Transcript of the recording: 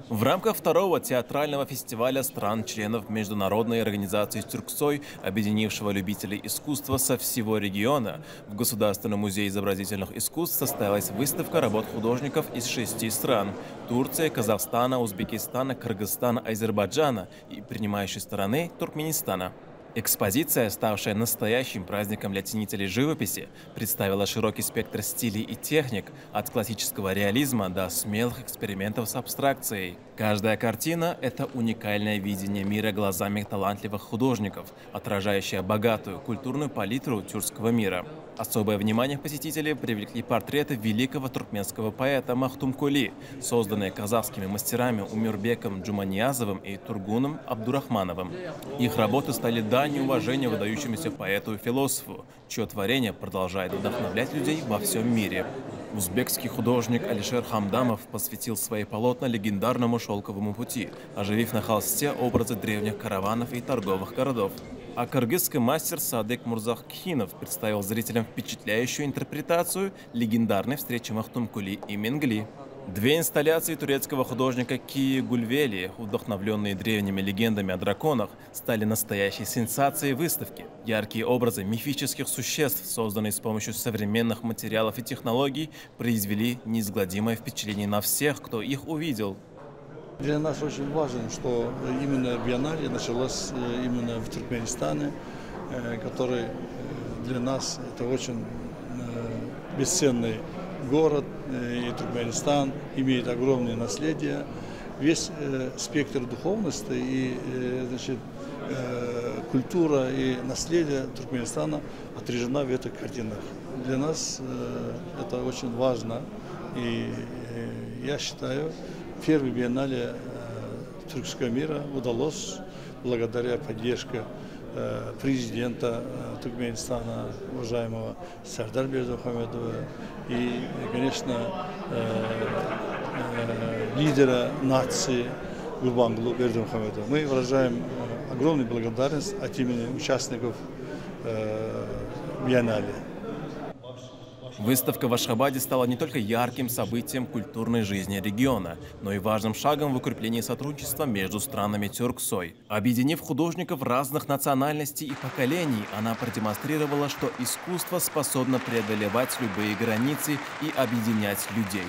В рамках второго театрального фестиваля стран-членов Международной организации «Тюрксой», объединившего любителей искусства со всего региона, в Государственном музее изобразительных искусств состоялась выставка работ художников из 6 стран – Турции, Казахстана, Узбекистана, Кыргызстана, Азербайджана и принимающей стороны Туркменистана. Экспозиция, ставшая настоящим праздником для ценителей живописи, представила широкий спектр стилей и техник, от классического реализма до смелых экспериментов с абстракцией. Каждая картина – это уникальное видение мира глазами талантливых художников, отражающее богатую культурную палитру тюркского мира. Особое внимание посетителей привлекли портреты великого туркменского поэта Махтумкули, созданные казахскими мастерами Умирбеком Джуманиязовым и Тургуном Абдурахмановым. Их работы стали данью уважения выдающемуся поэту и философу, чье творение продолжает вдохновлять людей во всем мире. Узбекский художник Алишер Хамдамов посвятил свои полотна легендарному шелковому пути, оживив на холсте образы древних караванов и торговых городов. А кыргызский мастер Садык Мурзахкхинов представил зрителям впечатляющую интерпретацию легендарной встречи Махтумкули и Менгли. Две инсталляции турецкого художника Кии Гульвели, вдохновленные древними легендами о драконах, стали настоящей сенсацией выставки. Яркие образы мифических существ, созданные с помощью современных материалов и технологий, произвели неизгладимое впечатление на всех, кто их увидел. Для нас очень важно, что именно биеннале началось именно в Туркменистане, который для нас это очень бесценный город, и Туркменистан имеет огромное наследие. Весь спектр духовности и культура и наследие Туркменистана отражена в этих картинах. Для нас это очень важно, и я считаю, первый биеннале тюркского мира удалось благодаря поддержке президента Туркменистана, уважаемого Сардар Бердымухамедова, и, конечно, лидера нации Гурбангулу Бердымухамедова. Мы выражаем огромную благодарность от имени участников биеннале. Выставка в Ашхабаде стала не только ярким событием культурной жизни региона, но и важным шагом в укреплении сотрудничества между странами Тюрксой. Объединив художников разных национальностей и поколений, она продемонстрировала, что искусство способно преодолевать любые границы и объединять людей.